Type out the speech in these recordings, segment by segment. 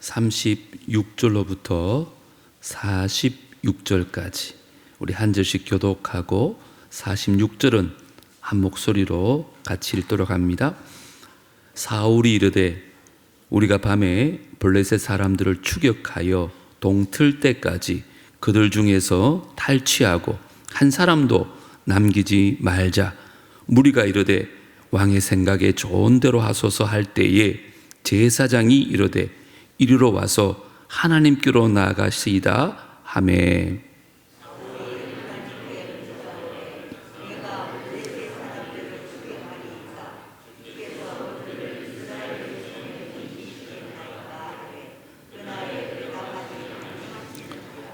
36절로부터 46절까지 우리 한 절씩 교독하고 46절은 한 목소리로 같이 읽도록 합니다. 사울이 이르되 우리가 밤에 블레셋 사람들을 추격하여 동틀 때까지 그들 중에서 탈취하고 한 사람도 남기지 말자. 무리가 이르되 왕의 생각에 좋은 대로 하소서 할 때에 제사장이 이르되 이리로 와서 하나님께로 나아가시이다 하매.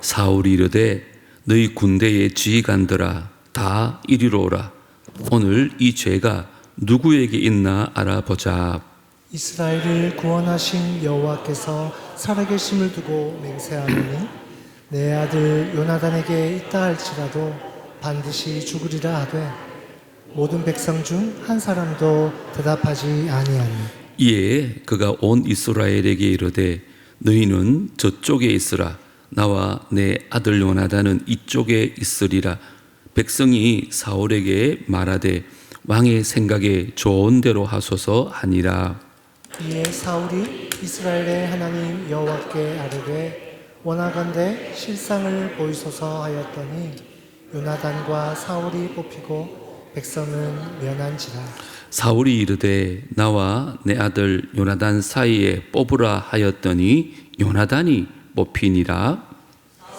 사울이 이르되 너희 군대의 지휘관들아 다 이리로 오라. 오늘 이 죄가 누구에게 있나 알아보자. 이스라엘을 구원하신 여호와께서 살아계심을 두고 맹세하노니 내 아들 요나단에게 있다 할지라도 반드시 죽으리라 하되 모든 백성 중 한 사람도 대답하지 아니하니. 이에 그가 온 이스라엘에게 이르되 너희는 저쪽에 있으라. 나와 내 아들 요나단은 이쪽에 있으리라. 백성이 사울에게 말하되 왕의 생각에 좋은 대로 하소서 하니라. 이에 사울이 이스라엘의 하나님 여호와께 아뢰되 원하건대 실상을 보이소서 하였더니 요나단과 사울이 뽑히고 백성은 면한지라. 사울이 이르되 나와 내 아들 요나단 사이에 뽑으라 하였더니 요나단이 뽑히니라.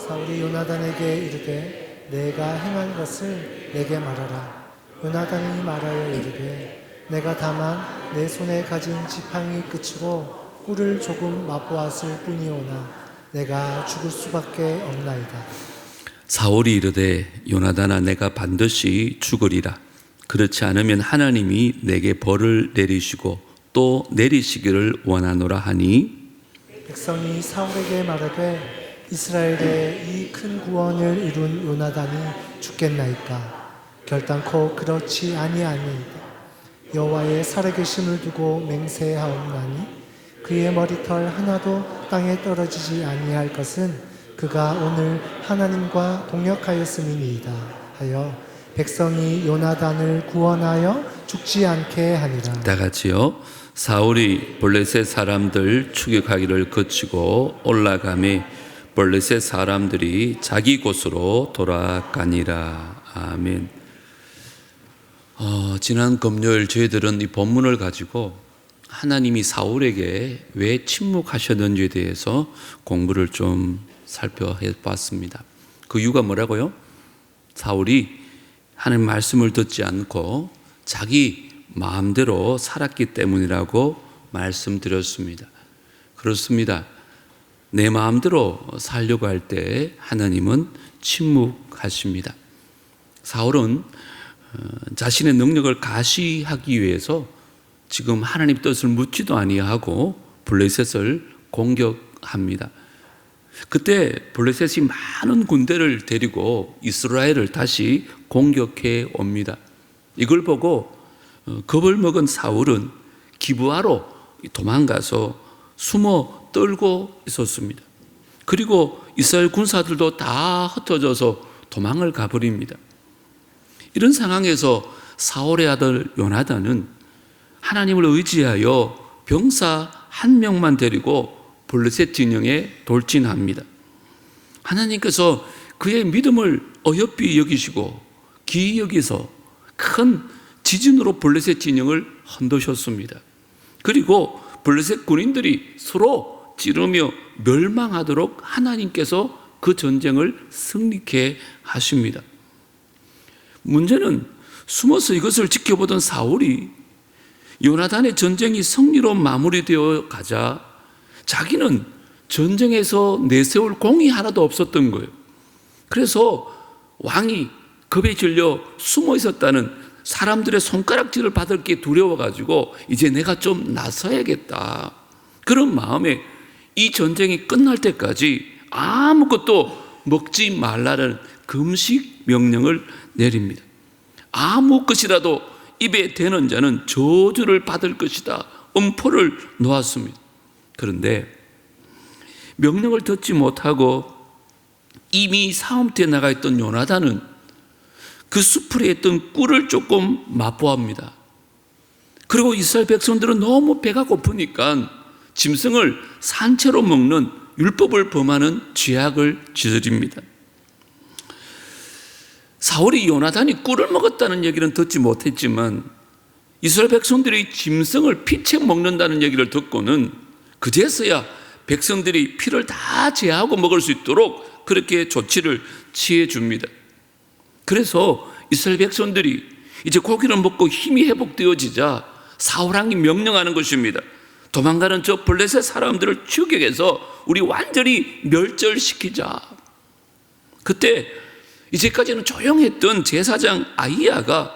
사울이 요나단에게 이르되 내가 행한 것을 내게 말하라. 요나단이 말하여 이르되 내가 다만 내 손에 가진 지팡이 끝으로 꿀을 조금 맛보았을 뿐이오나 내가 죽을 수밖에 없나이다. 사울이 이르되 요나단아 내가 반드시 죽으리라. 그렇지 않으면 하나님이 내게 벌을 내리시고 또 내리시기를 원하노라 하니. 백성이 사울에게 말하되 이스라엘의 이 큰 구원을 이룬 요나단이 죽겠나이까. 결단코 그렇지 아니하니이다. 여호와의 살아계심을 두고 맹세하옵나니 그의 머리털 하나도 땅에 떨어지지 아니할 것은 그가 오늘 하나님과 동역하였음이니이다 하여 백성이 요나단을 구원하여 죽지 않게 하니라. 다 같이요. 사울이 블레셋 사람들 추격하기를 거치고 올라가매 블레셋 사람들이 자기 곳으로 돌아가니라. 아멘. 지난 금요일 저희들은 이 본문을 가지고 하나님이 사울에게 왜 침묵하셨는지에 대해서 공부를 좀 살펴봤습니다. 그 이유가 뭐라고요? 사울이 하나님 말씀을 듣지 않고 자기 마음대로 살았기 때문이라고 말씀드렸습니다. 그렇습니다. 내 마음대로 살려고 할 때 하나님은 침묵하십니다. 사울은 자신의 능력을 가시하기 위해서 지금 하나님 뜻을 묻지도 아니하고 블레셋을 공격합니다. 그때 블레셋이 많은 군대를 데리고 이스라엘을 다시 공격해 옵니다. 이걸 보고 겁을 먹은 사울은 기브아로 도망가서 숨어 떨고 있었습니다. 그리고 이스라엘 군사들도 다 흩어져서 도망을 가버립니다. 이런 상황에서 사울의 아들 요나단은 하나님을 의지하여 병사 한 명만 데리고 블레셋 진영에 돌진합니다. 하나님께서 그의 믿음을 어여삐 여기시고 기이 여기서 큰 지진으로 블레셋 진영을 흔드셨습니다. 그리고 블레셋 군인들이 서로 찌르며 멸망하도록 하나님께서 그 전쟁을 승리케 하십니다. 문제는 숨어서 이것을 지켜보던 사울이 요나단의 전쟁이 승리로 마무리되어 가자 자기는 전쟁에서 내세울 공이 하나도 없었던 거예요. 그래서 왕이 겁에 질려 숨어 있었다는 사람들의 손가락질을 받을 게 두려워가지고 이제 내가 좀 나서야겠다. 그런 마음에 이 전쟁이 끝날 때까지 아무것도 먹지 말라는 금식 명령을 내립니다. 아무 것이라도 입에 대는 자는 저주를 받을 것이다. 엄포를 놓았습니다. 그런데 명령을 듣지 못하고 이미 싸움터에 나가 있던 요나단은 그 수풀에 있던 꿀을 조금 맛보합니다. 그리고 이스라엘 백성들은 너무 배가 고프니까 짐승을 산채로 먹는 율법을 범하는 죄악을 저지릅니다. 사울이 요나단이 꿀을 먹었다는 얘기는 듣지 못했지만 이스라엘 백성들이 짐승을 피채 먹는다는 얘기를 듣고는 그제서야 백성들이 피를 다 제하고 먹을 수 있도록 그렇게 조치를 취해 줍니다. 그래서 이스라엘 백성들이 이제 고기를 먹고 힘이 회복되어지자 사울왕이 명령하는 것입니다. 도망가는 저 블레셋 사람들을 추격해서 우리 완전히 멸절시키자. 그때 이제까지는 조용했던 제사장 아히야가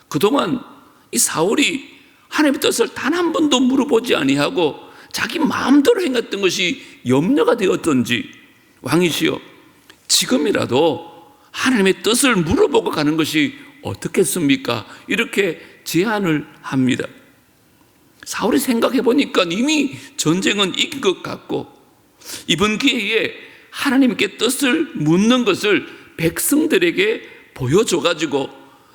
그동안 이 사울이 하나님의 뜻을 단 한 번도 물어보지 아니하고 자기 마음대로 행했던 것이 염려가 되었던지 왕이시여 지금이라도 하나님의 뜻을 물어보고 가는 것이 어떻겠습니까? 이렇게 제안을 합니다. 사울이 생각해 보니까 이미 전쟁은 이긴 것 같고 이번 기회에 하나님께 뜻을 묻는 것을 백성들에게 보여줘가지고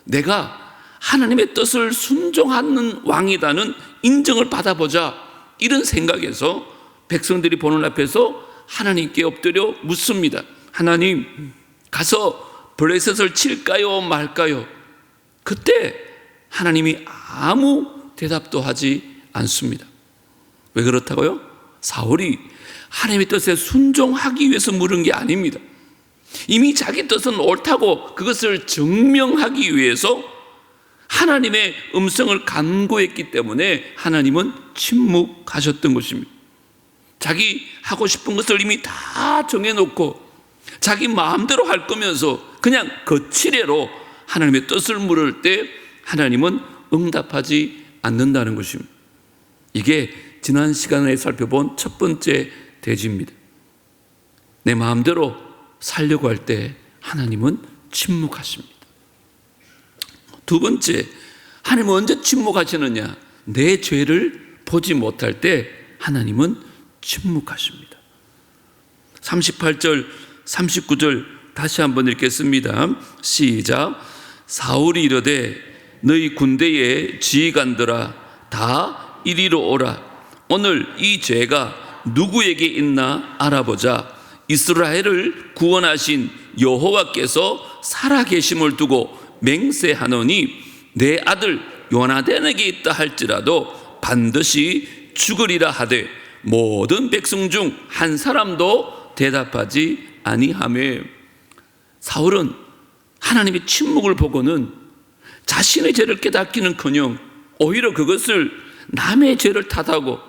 내가 하나님의 뜻을 순종하는 왕이다는 인정을 받아보자, 이런 생각에서 백성들이 보는 앞에서 하나님께 엎드려 묻습니다. 하나님, 가서 블레셋을 칠까요 말까요? 그때 하나님이 아무 대답도 하지 않습니다. 왜 그렇다고요? 사울이 하나님의 뜻에 순종하기 위해서 물은 게 아닙니다. 이미 자기 뜻은 옳다고 그것을 증명하기 위해서 하나님의 음성을 간구했기 때문에 하나님은 침묵하셨던 것입니다. 자기 하고 싶은 것을 이미 다 정해놓고 자기 마음대로 할 거면서 그냥 거칠애로 하나님의 뜻을 물을 때 하나님은 응답하지 않는다는 것입니다. 이게 지난 시간에 살펴본 첫 번째 대지입니다. 내 마음대로 살려고 할 때 하나님은 침묵하십니다. 두 번째, 하나님은 언제 침묵하시느냐? 내 죄를 보지 못할 때 하나님은 침묵하십니다. 38절, 39절 다시 한번 읽겠습니다. 시작. 사울이 이르되 너희 군대의 지휘관들아 다 이리로 오라. 오늘 이 죄가 누구에게 있나 알아보자. 이스라엘을 구원하신 여호와께서 살아계심을 두고 맹세하노니 내 아들 요나단에게 있다 할지라도 반드시 죽으리라 하되 모든 백성 중 한 사람도 대답하지 아니하매. 사울은 하나님의 침묵을 보고는 자신의 죄를 깨닫기는커녕 오히려 그것을 남의 죄를 탓하고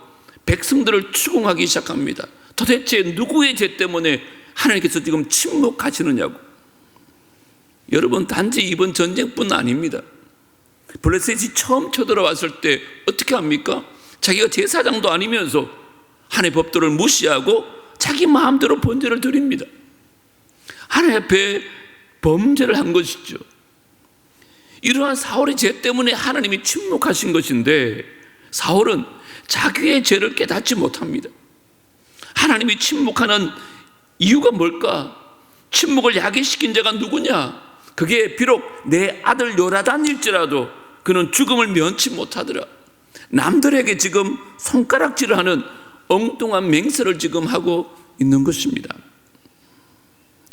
백성들을 추궁하기 시작합니다. 도대체 누구의 죄 때문에 하나님께서 지금 침묵하시느냐고. 여러분, 단지 이번 전쟁뿐 아닙니다. 블레셋이 처음 쳐들어왔을 때 어떻게 합니까? 자기가 제사장도 아니면서 하나님의 법도를 무시하고 자기 마음대로 번제를 드립니다. 하나님 앞에 범죄를 한 것이죠. 이러한 사울의 죄 때문에 하나님이 침묵하신 것인데 사울은 자기의 죄를 깨닫지 못합니다. 하나님이 침묵하는 이유가 뭘까? 침묵을 야기시킨 자가 누구냐? 그게 비록 내 아들 요나단일지라도 그는 죽음을 면치 못하더라. 남들에게 지금 손가락질을 하는 엉뚱한 맹세를 지금 하고 있는 것입니다.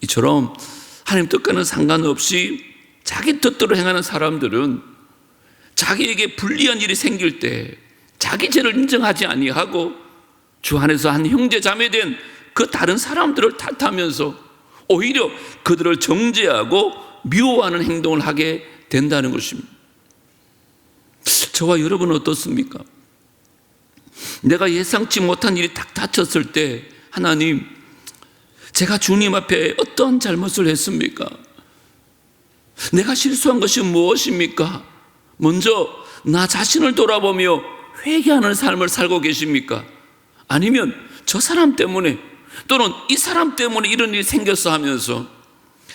이처럼 하나님 뜻과는 상관없이 자기 뜻대로 행하는 사람들은 자기에게 불리한 일이 생길 때 자기 죄를 인정하지 아니하고 주 안에서 한 형제 자매된 그 다른 사람들을 탓하면서 오히려 그들을 정죄하고 미워하는 행동을 하게 된다는 것입니다. 저와 여러분은 어떻습니까? 내가 예상치 못한 일이 딱 닥쳤을 때 하나님, 제가 주님 앞에 어떤 잘못을 했습니까? 내가 실수한 것이 무엇입니까? 먼저 나 자신을 돌아보며 회개하는 삶을 살고 계십니까? 아니면 저 사람 때문에 또는 이 사람 때문에 이런 일이 생겼어 하면서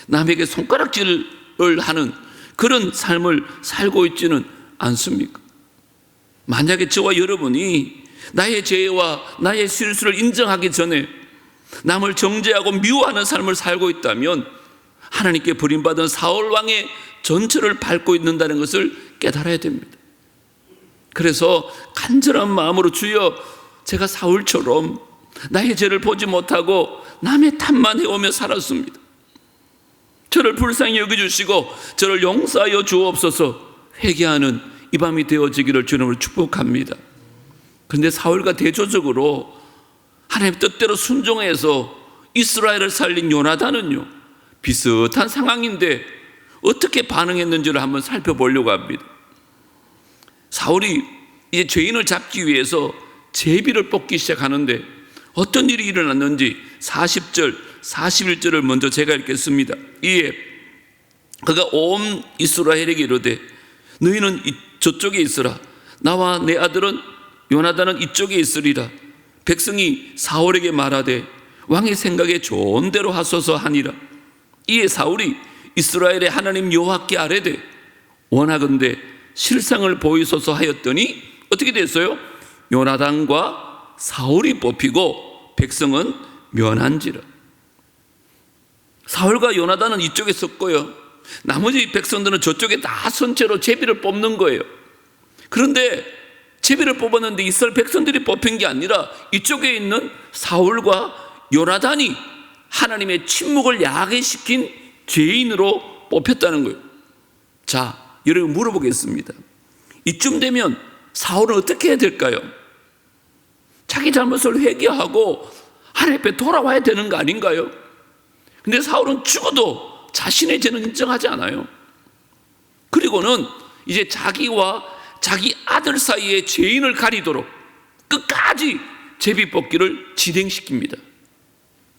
남에게 손가락질을 하는 그런 삶을 살고 있지는 않습니까? 만약에 저와 여러분이 나의 죄와 나의 실수를 인정하기 전에 남을 정죄하고 미워하는 삶을 살고 있다면 하나님께 버림받은 사울 왕의 전철을 밟고 있는다는 것을 깨달아야 됩니다. 그래서 간절한 마음으로 주여, 제가 사울처럼 나의 죄를 보지 못하고 남의 탓만 해오며 살았습니다. 저를 불쌍히 여겨주시고 저를 용서하여 주옵소서 회개하는 이 밤이 되어지기를 주님으로 축복합니다. 그런데 사울과 대조적으로 하나님 뜻대로 순종해서 이스라엘을 살린 요나단은요, 비슷한 상황인데 어떻게 반응했는지를 한번 살펴보려고 합니다. 사울이 이제 죄인을 잡기 위해서 제비를 뽑기 시작하는데 어떤 일이 일어났는지 40절, 41절을 먼저 제가 읽겠습니다. 이에 그가 온 이스라엘에게 이르되 너희는 저쪽에 있으라. 나와 내 아들은 요나단은 이쪽에 있으리라. 백성이 사울에게 말하되 왕의 생각에 좋은 대로 하소서 하니라. 이에 사울이 이스라엘의 하나님 여호와께 아뢰되 원하건대 실상을 보이소서 하였더니 어떻게 됐어요? 요나단과 사울이 뽑히고 백성은 면한지라. 사울과 요나단은 이쪽에 섰고요, 나머지 백성들은 저쪽에 다 선체로 제비를 뽑는 거예요. 그런데 제비를 뽑았는데 이스라엘 백성들이 뽑힌 게 아니라 이쪽에 있는 사울과 요나단이 하나님의 침묵을 야기시킨 죄인으로 뽑혔다는 거예요. 자, 여러분 물어보겠습니다. 이쯤 되면 사울은 어떻게 해야 될까요? 자기 잘못을 회개하고 하나님 앞에 돌아와야 되는 거 아닌가요? 근데 사울은 죽어도 자신의 죄는 인정하지 않아요. 그리고는 이제 자기와 자기 아들 사이에 죄인을 가리도록 끝까지 제비 뽑기를 진행시킵니다.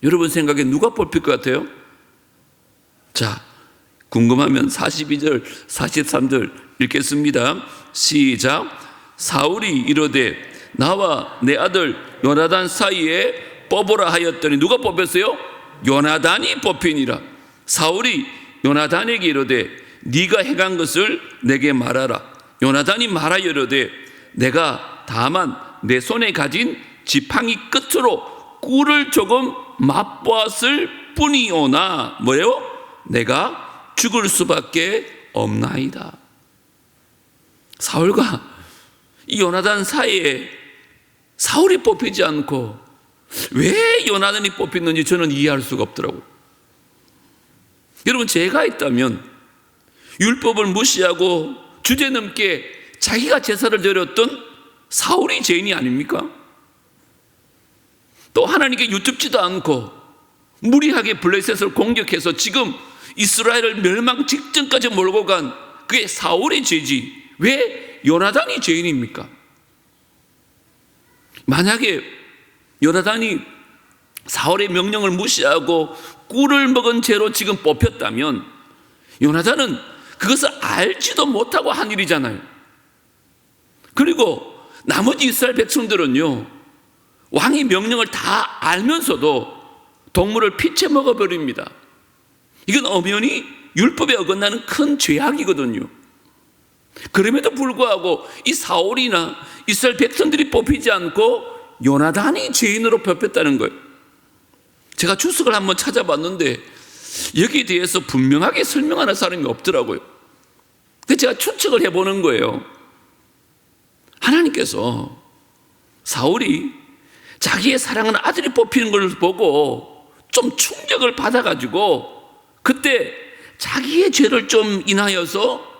여러분 생각에 누가 뽑힐 것 같아요? 자, 궁금하면 42절, 43절 읽겠습니다. 시작. 사울이 이르되 나와 내 아들 요나단 사이에 뽑으라 하였더니 누가 뽑혔어요? 요나단이 뽑히니라. 사울이 요나단에게 이르되 네가 행한 것을 내게 말하라. 요나단이 말하여 이르되 내가 다만 내 손에 가진 지팡이 끝으로 꿀을 조금 맛보았을 뿐이오나 뭐예요? 내가 죽을 수밖에 없나이다. 사울과 이 요나단 사이에 사울이 뽑히지 않고 왜 요나단이 뽑혔는지 저는 이해할 수가 없더라고요. 여러분, 제가 있다면 율법을 무시하고 주제넘게 자기가 제사를 드렸던 사울이 죄인이 아닙니까? 또 하나님께 여쭙지도 않고 무리하게 블레셋을 공격해서 지금 이스라엘을 멸망 직전까지 몰고 간 그게 사울의 죄지 왜 요나단이 죄인입니까? 만약에 요나단이 사울의 명령을 무시하고 꿀을 먹은 죄로 지금 뽑혔다면 요나단은 그것을 알지도 못하고 한 일이잖아요. 그리고 나머지 이스라엘 백성들은요, 왕의 명령을 다 알면서도 동물을 피채 먹어버립니다. 이건 엄연히 율법에 어긋나는 큰 죄악이거든요. 그럼에도 불구하고 이 사울이나 이스라엘 백성들이 뽑히지 않고 요나단이 죄인으로 뽑혔다는 거예요. 제가 주석을 한번 찾아봤는데 여기에 대해서 분명하게 설명하는 사람이 없더라고요. 그래서 제가 추측을 해보는 거예요. 하나님께서 사울이 자기의 사랑하는 아들이 뽑히는 걸 보고 좀 충격을 받아가지고 그때 자기의 죄를 좀 인하여서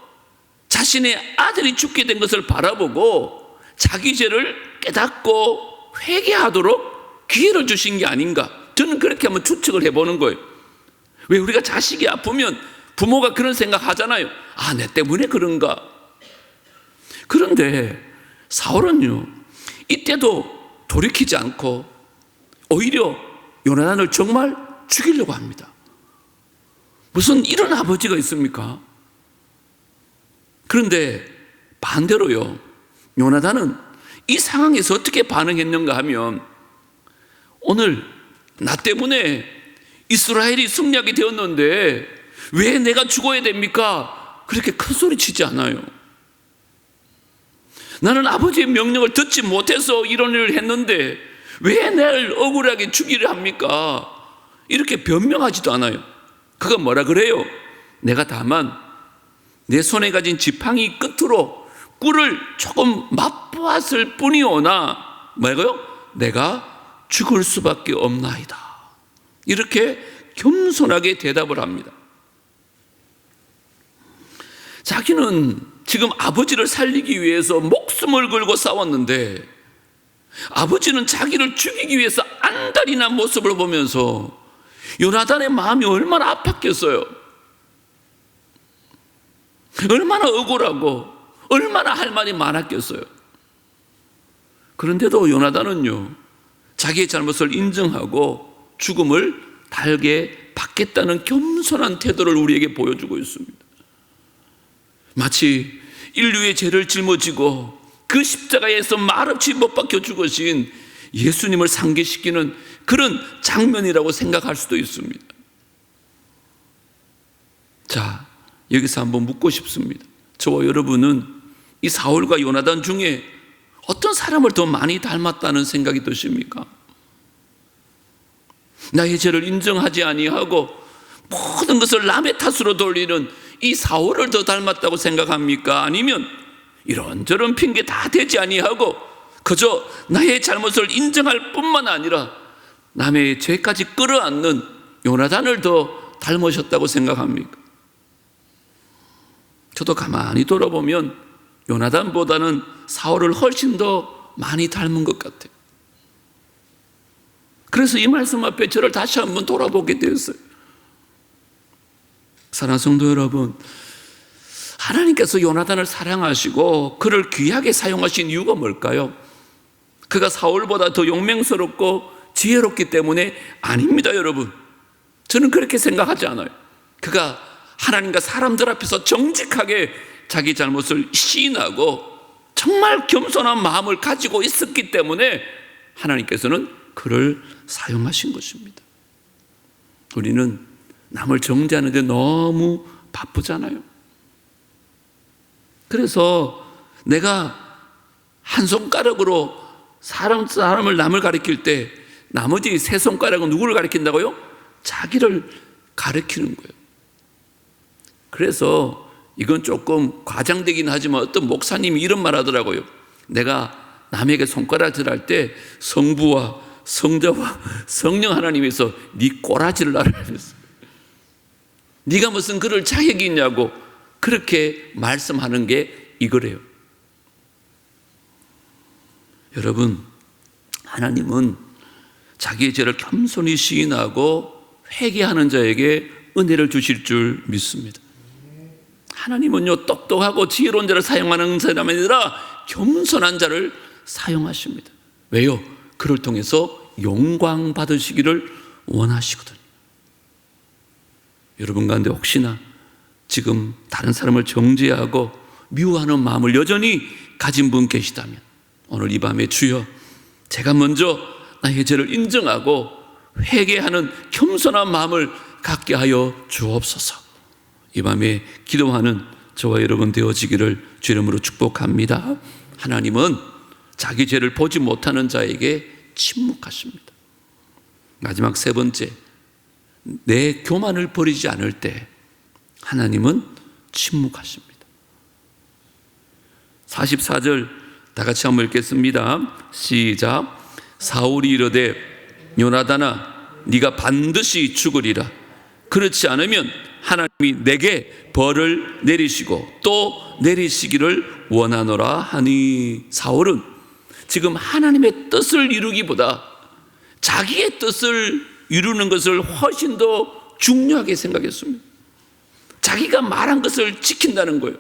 자신의 아들이 죽게 된 것을 바라보고 자기 죄를 깨닫고 회개하도록 기회를 주신 게 아닌가, 저는 그렇게 한번 추측을 해보는 거예요. 왜 우리가 자식이 아프면 부모가 그런 생각 하잖아요. 아, 내 때문에 그런가. 그런데 사울은요, 이때도 돌이키지 않고 오히려 요나단을 정말 죽이려고 합니다. 무슨 이런 아버지가 있습니까? 그런데 반대로요, 요나단은 이 상황에서 어떻게 반응했는가 하면 오늘 나 때문에 이스라엘이 승리하게 되었는데 왜 내가 죽어야 됩니까? 그렇게 큰 소리 치지 않아요. 나는 아버지의 명령을 듣지 못해서 이런 일을 했는데 왜 나를 억울하게 죽이려 합니까? 이렇게 변명하지도 않아요. 그가 뭐라 그래요? 내가 다만 내 손에 가진 지팡이 끝으로 꿀을 조금 맛보았을 뿐이오나 뭐라고요? 내가 죽을 수밖에 없나이다. 이렇게 겸손하게 대답을 합니다. 자기는 지금 아버지를 살리기 위해서 목숨을 걸고 싸웠는데 아버지는 자기를 죽이기 위해서 안달이 난 모습을 보면서 요나단의 마음이 얼마나 아팠겠어요. 얼마나 억울하고 얼마나 할 말이 많았겠어요. 그런데도 요나단은요, 자기의 잘못을 인정하고 죽음을 달게 받겠다는 겸손한 태도를 우리에게 보여주고 있습니다. 마치 인류의 죄를 짊어지고 그 십자가에서 말없이 못 박혀 죽으신 예수님을 상기시키는 그런 장면이라고 생각할 수도 있습니다. 자, 여기서 한번 묻고 싶습니다. 저와 여러분은 이 사울과 요나단 중에 어떤 사람을 더 많이 닮았다는 생각이 드십니까? 나의 죄를 인정하지 아니하고 모든 것을 남의 탓으로 돌리는 이 사울을 더 닮았다고 생각합니까? 아니면 이런저런 핑계 다 대지 아니하고 그저 나의 잘못을 인정할 뿐만 아니라 남의 죄까지 끌어안는 요나단을 더 닮으셨다고 생각합니까? 저도 가만히 돌아보면 요나단보다는 사울을 훨씬 더 많이 닮은 것 같아요. 그래서 이 말씀 앞에 저를 다시 한번 돌아보게 되었어요. 사랑하는 성도 여러분, 하나님께서 요나단을 사랑하시고 그를 귀하게 사용하신 이유가 뭘까요? 그가 사울보다 더 용맹스럽고 지혜롭기 때문에 아닙니다, 여러분. 저는 그렇게 생각하지 않아요. 그가 하나님과 사람들 앞에서 정직하게 자기 잘못을 시인하고 정말 겸손한 마음을 가지고 있었기 때문에 하나님께서는 그를 사용하신 것입니다. 우리는 남을 정죄하는 데 너무 바쁘잖아요. 그래서 내가 한 손가락으로 사람을 남을 가리킬 때 나머지 세 손가락은 누구를 가리킨다고요? 자기를 가리키는 거예요. 그래서 이건 조금 과장되긴 하지만 어떤 목사님이 이런 말 하더라고요. 내가 남에게 손가락질 할 때 성부와 성자와 성령 하나님에서 네 꼬라지를 나를 했어요. 네가 무슨 그럴 자격이 있냐고 그렇게 말씀하는 게 이거래요. 여러분, 하나님은 자기의 죄를 겸손히 시인하고 회개하는 자에게 은혜를 주실 줄 믿습니다. 하나님은요, 똑똑하고 지혜로운 자를 사용하는 사람이 아니라 겸손한 자를 사용하십니다. 왜요? 그를 통해서 영광 받으시기를 원하시거든요. 여러분 가운데 혹시나 지금 다른 사람을 정죄하고 미워하는 마음을 여전히 가진 분 계시다면 오늘 이 밤에 주여, 제가 먼저 나의 죄를 인정하고 회개하는 겸손한 마음을 갖게 하여 주옵소서. 이 밤에 기도하는 저와 여러분 되어지기를 주 이름으로 축복합니다. 하나님은 자기 죄를 보지 못하는 자에게 침묵하십니다. 마지막 세 번째, 내 교만을 버리지 않을 때 하나님은 침묵하십니다. 44절 다 같이 한번 읽겠습니다. 시작. 사울이 이르되 요나단아, 네가 반드시 죽으리라. 그렇지 않으면 하나님이 내게 벌을 내리시고 또 내리시기를 원하노라 하니. 사울은 지금 하나님의 뜻을 이루기보다 자기의 뜻을 이루는 것을 훨씬 더 중요하게 생각했습니다. 자기가 말한 것을 지킨다는 거예요.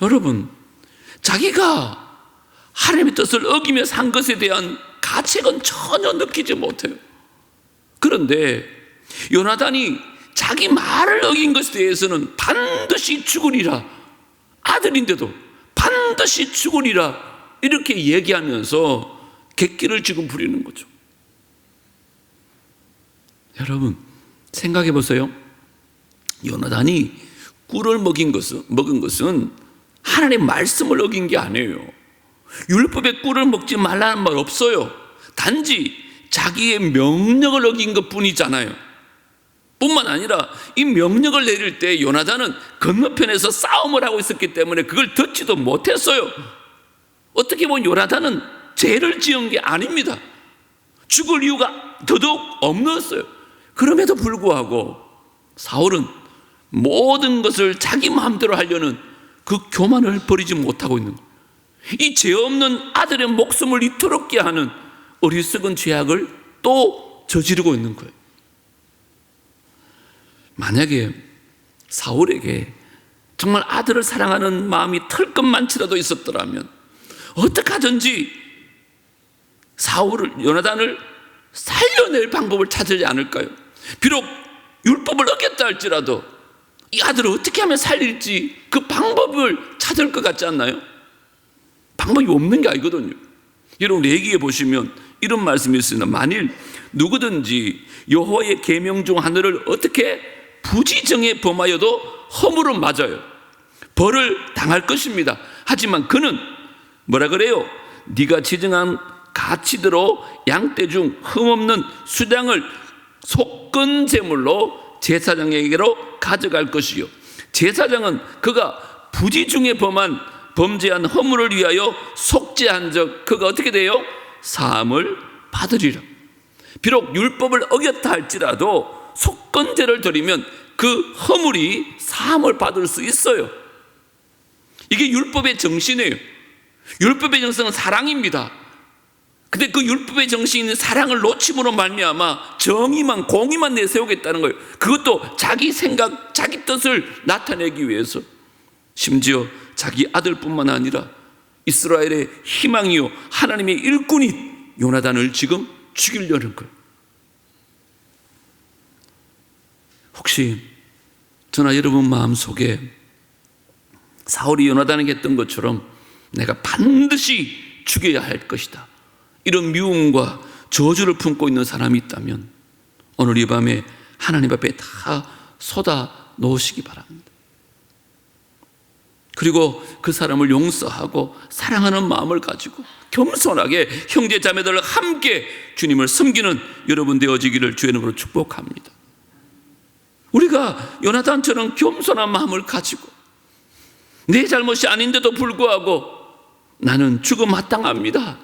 여러분, 자기가 하나님의 뜻을 어기며 산 것에 대한 가책은 전혀 느끼지 못해요. 그런데 요나단이 자기 말을 어긴 것에 대해서는 반드시 죽으리라, 아들인데도 반드시 죽으리라 이렇게 얘기하면서 객기를 지금 부리는 거죠. 여러분, 생각해 보세요. 요나단이 꿀을 먹은 것은 하나님의 말씀을 어긴 게 아니에요. 율법의 꿀을 먹지 말라는 말 없어요. 단지 자기의 명령을 어긴 것뿐이잖아요. 뿐만 아니라 이 명령을 내릴 때 요나단은 건너편에서 싸움을 하고 있었기 때문에 그걸 듣지도 못했어요. 어떻게 보면 요나단은 죄를 지은 게 아닙니다. 죽을 이유가 더더욱 없었어요. 그럼에도 불구하고 사울은 모든 것을 자기 마음대로 하려는 그 교만을 버리지 못하고 있는 거예요. 이 죄 없는 아들의 목숨을 이토록게 하는 어리석은 죄악을 또 저지르고 있는 거예요. 만약에 사울에게 정말 아들을 사랑하는 마음이 털끝만치라도 있었더라면 어떻게 하든지 요나단을 살려낼 방법을 찾지 않을까요? 비록 율법을 어겼다 할지라도 이 아들을 어떻게 하면 살릴지 그 방법을 찾을 것 같지 않나요? 방법이 없는 게 아니거든요. 여러분 레위기에 보시면 이런 말씀이 있습니다. 만일 누구든지 여호와의 계명 중 하나를 어떻게 부지정에 범하여도 허물은 맞아요. 벌을 당할 것입니다. 하지만 그는 뭐라 그래요? 네가 지정한 가치대로 양떼 중 흠없는 수량을 속건 제물로 제사장에게로 가져갈 것이요, 제사장은 그가 부지중에 범죄한 허물을 위하여 속죄한 적 그가 어떻게 돼요? 사함을 받으리라. 비록 율법을 어겼다 할지라도 속건제를 드리면 그 허물이 사함을 받을 수 있어요. 이게 율법의 정신이에요. 율법의 정신은 사랑입니다. 근데 그 율법의 정신인 사랑을 놓침으로 말미암아 정의만 공의만 내세우겠다는 거예요. 그것도 자기 생각, 자기 뜻을 나타내기 위해서, 심지어 자기 아들뿐만 아니라 이스라엘의 희망이요 하나님의 일꾼인 요나단을 지금 죽이려는 거예요. 혹시 저나 여러분 마음속에 사울이 요나단에게 했던 것처럼 내가 반드시 죽여야 할 것이다, 이런 미움과 저주를 품고 있는 사람이 있다면 오늘 이 밤에 하나님 앞에 다 쏟아 놓으시기 바랍니다. 그리고 그 사람을 용서하고 사랑하는 마음을 가지고 겸손하게 형제 자매들과 함께 주님을 섬기는 여러분 되어지기를 주의 이름으로 축복합니다. 우리가 요나단처럼 겸손한 마음을 가지고 내 잘못이 아닌데도 불구하고 나는 죽음 마땅합니다,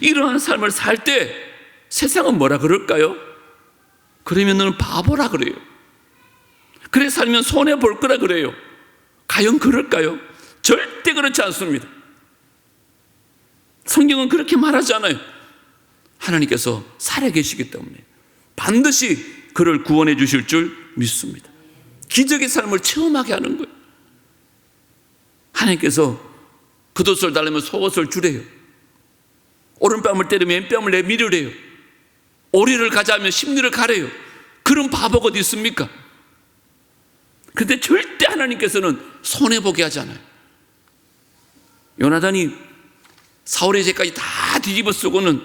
이러한 삶을 살 때 세상은 뭐라 그럴까요? 그러면 너는 바보라 그래요. 그래 살면 손해볼 거라 그래요. 과연 그럴까요? 절대 그렇지 않습니다. 성경은 그렇게 말하지 않아요. 하나님께서 살아계시기 때문에 반드시 그를 구원해 주실 줄 믿습니다. 기적의 삶을 체험하게 하는 거예요. 하나님께서 겉옷을 달라면 속옷을 주래요. 오른뺨을 때리면 왼뺨을 내밀으래요. 오리를 가자면 십리를 가래요. 그런 바보가 어디 있습니까? 그런데 절대 하나님께서는 손해보게 하지 않아요. 요나단이 사울의 죄까지 다 뒤집어 쓰고는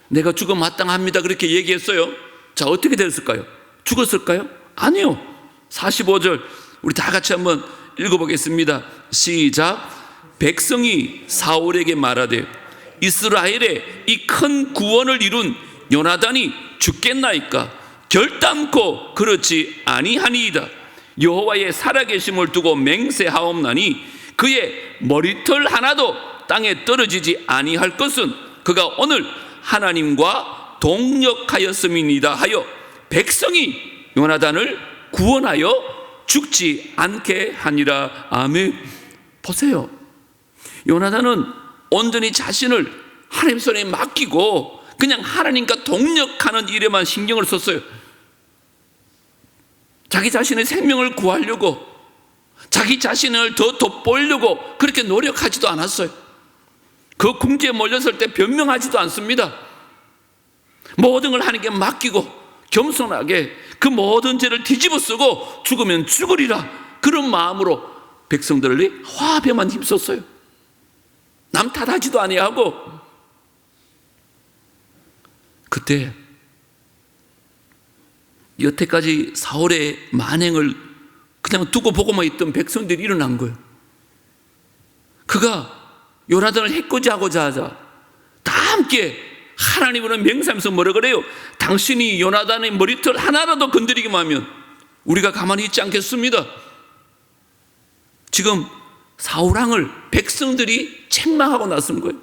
내가 죽어 마땅합니다 그렇게 얘기했어요. 자, 어떻게 됐을까요? 죽었을까요? 아니요. 45절 우리 다 같이 한번 읽어보겠습니다. 시작. 백성이 사울에게 말하되 이스라엘의 이 큰 구원을 이룬 요나단이 죽겠나이까? 결단코 그렇지 아니하니이다. 여호와의 살아계심을 두고 맹세하옵나니 그의 머리털 하나도 땅에 떨어지지 아니할 것은 그가 오늘 하나님과 동력하였음이니이다 하여 백성이 요나단을 구원하여 죽지 않게 하니라. 아멘. 보세요, 요나단은 온전히 자신을 하나님 손에 맡기고 그냥 하나님과 동력하는 일에만 신경을 썼어요. 자기 자신의 생명을 구하려고, 자기 자신을 더 돋보이려고 그렇게 노력하지도 않았어요. 그 궁지에 몰렸을 때 변명하지도 않습니다. 모든 걸 하나님께 맡기고 겸손하게 그 모든 죄를 뒤집어 쓰고 죽으면 죽으리라, 그런 마음으로 백성들을 화합에만 힘썼어요. 남 탓하지도 아니하고. 그때 여태까지 사울의 만행을 그냥 두고 보고만 있던 백성들이 일어난 거예요. 그가 요나단을 해코지하고자 하자 다 함께 하나님은 맹세하면서 뭐라 그래요? 당신이 요나단의 머리털 하나라도 건드리기만 하면 우리가 가만히 있지 않겠습니다. 지금 사울왕을 백성들이 책망하고 나선 거예요.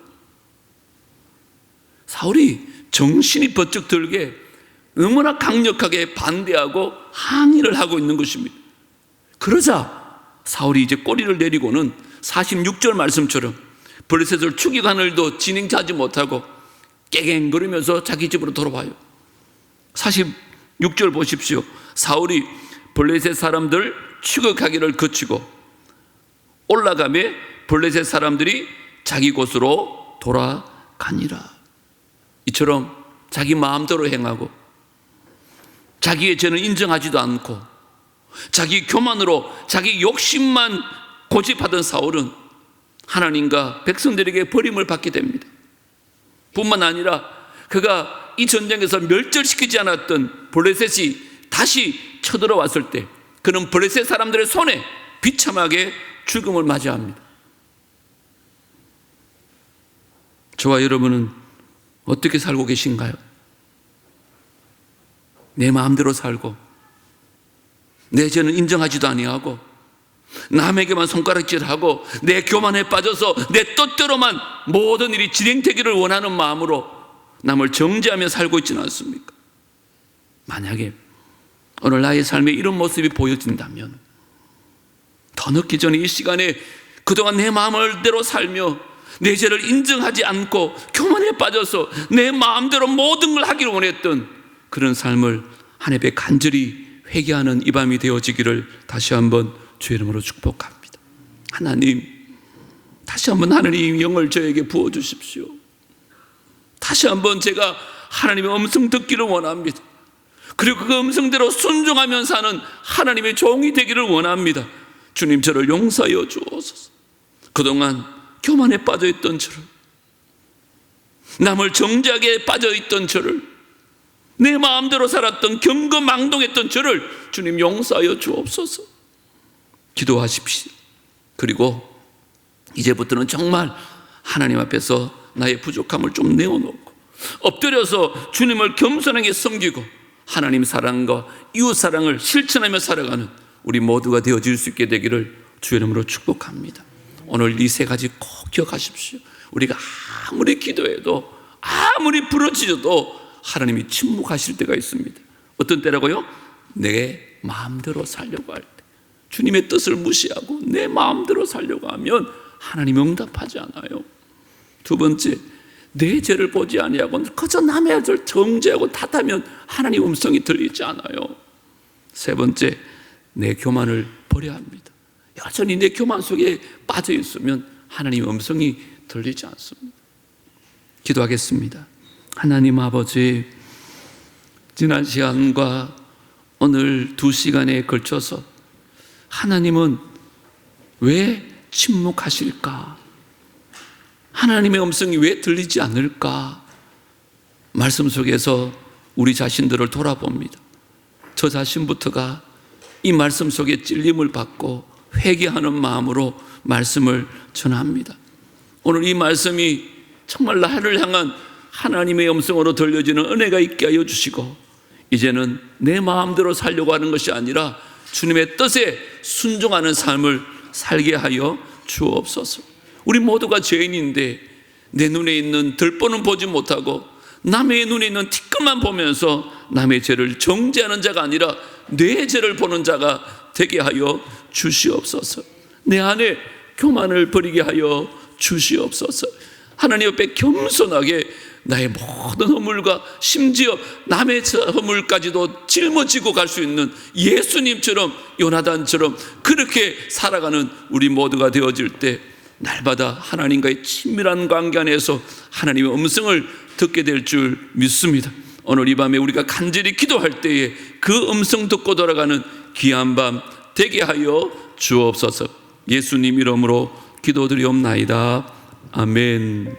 사울이 정신이 번쩍 들게 너무나 강력하게 반대하고 항의를 하고 있는 것입니다. 그러자 사울이 이제 꼬리를 내리고는 46절 말씀처럼 블레셋을 추격하는 일도 진행하지 못하고 깨갱거리면서 자기 집으로 돌아와요. 46절 보십시오. 사울이 블레셋 사람들 추격하기를 그치고 올라가매 블레셋 사람들이 자기 곳으로 돌아가니라. 이처럼 자기 마음대로 행하고 자기의 죄는 인정하지도 않고 자기 교만으로 자기 욕심만 고집하던 사울은 하나님과 백성들에게 버림을 받게 됩니다. 뿐만 아니라 그가 이 전쟁에서 멸절시키지 않았던 블레셋이 다시 쳐들어왔을 때 그는 블레셋 사람들의 손에 비참하게 죽음을 맞이합니다. 저와 여러분은 어떻게 살고 계신가요? 내 마음대로 살고 내 죄는 인정하지도 아니하고 남에게만 손가락질하고 내 교만에 빠져서 내 뜻대로만 모든 일이 진행되기를 원하는 마음으로 남을 정죄하며 살고 있지는 않습니까? 만약에 오늘 나의 삶에 이런 모습이 보여진다면 더 늦기 전에 이 시간에 그동안 내 마음대로 살며 내 죄를 인정하지 않고 교만에 빠져서 내 마음대로 모든 걸 하기를 원했던 그런 삶을 하나님께 간절히 회개하는 이 밤이 되어지기를 다시 한번 주의 이름으로 축복합니다. 하나님, 다시 한번 하나님 영을 저에게 부어주십시오. 다시 한번 제가 하나님의 음성 듣기를 원합니다. 그리고 그 음성대로 순종하며 사는 하나님의 종이 되기를 원합니다. 주님, 저를 용서하여 주옵소서. 그동안 교만에 빠져있던 저를, 남을 정죄하게 빠져있던 저를, 내 마음대로 살았던 경거망동했던 저를 주님 용서하여 주옵소서. 기도하십시오. 그리고 이제부터는 정말 하나님 앞에서 나의 부족함을 좀 내어놓고 엎드려서 주님을 겸손하게 섬기고 하나님 사랑과 이웃 사랑을 실천하며 살아가는 우리 모두가 되어질 수 있게 되기를 주의 이름으로 축복합니다. 오늘 이 세 가지 꼭 기억하십시오. 우리가 아무리 기도해도 아무리 부르짖어도 하나님이 침묵하실 때가 있습니다. 어떤 때라고요? 내 마음대로 살려고 할 때, 주님의 뜻을 무시하고 내 마음대로 살려고 하면 하나님이 응답하지 않아요. 두 번째, 내 죄를 보지 아니하고 그저 남의 죄를 정죄하고 탓하면 하나님 음성이 들리지 않아요. 세 번째, 내 교만을 버려야 합니다. 여전히 내 교만 속에 빠져 있으면 하나님 음성이 들리지 않습니다. 기도하겠습니다. 하나님 아버지, 지난 시간과 오늘 2시간에 걸쳐서 하나님은 왜 침묵하실까? 하나님의 음성이 왜 들리지 않을까? 말씀 속에서 우리 자신들을 돌아봅니다. 저 자신부터가 이 말씀 속에 찔림을 받고 회개하는 마음으로 말씀을 전합니다. 오늘 이 말씀이 정말 나를 향한 하나님의 음성으로 들려지는 은혜가 있게 하여 주시고 이제는 내 마음대로 살려고 하는 것이 아니라 주님의 뜻에 순종하는 삶을 살게 하여 주옵소서. 우리 모두가 죄인인데 내 눈에 있는 들보는 보지 못하고 남의 눈에 있는 티끌만 보면서 남의 죄를 정죄하는 자가 아니라 내 죄를 보는 자가 되게 하여 주시옵소서. 내 안에 교만을 버리게 하여 주시옵소서. 하나님 앞에 겸손하게 나의 모든 허물과 심지어 남의 허물까지도 짊어지고 갈 수 있는 예수님처럼, 요나단처럼 그렇게 살아가는 우리 모두가 되어질 때 날마다 하나님과의 친밀한 관계 안에서 하나님의 음성을 듣게 될 줄 믿습니다. 오늘 이 밤에 우리가 간절히 기도할 때에 그 음성 듣고 돌아가는 귀한 밤 되게 하여 주옵소서. 예수님 이름으로 기도드리옵나이다. 아멘.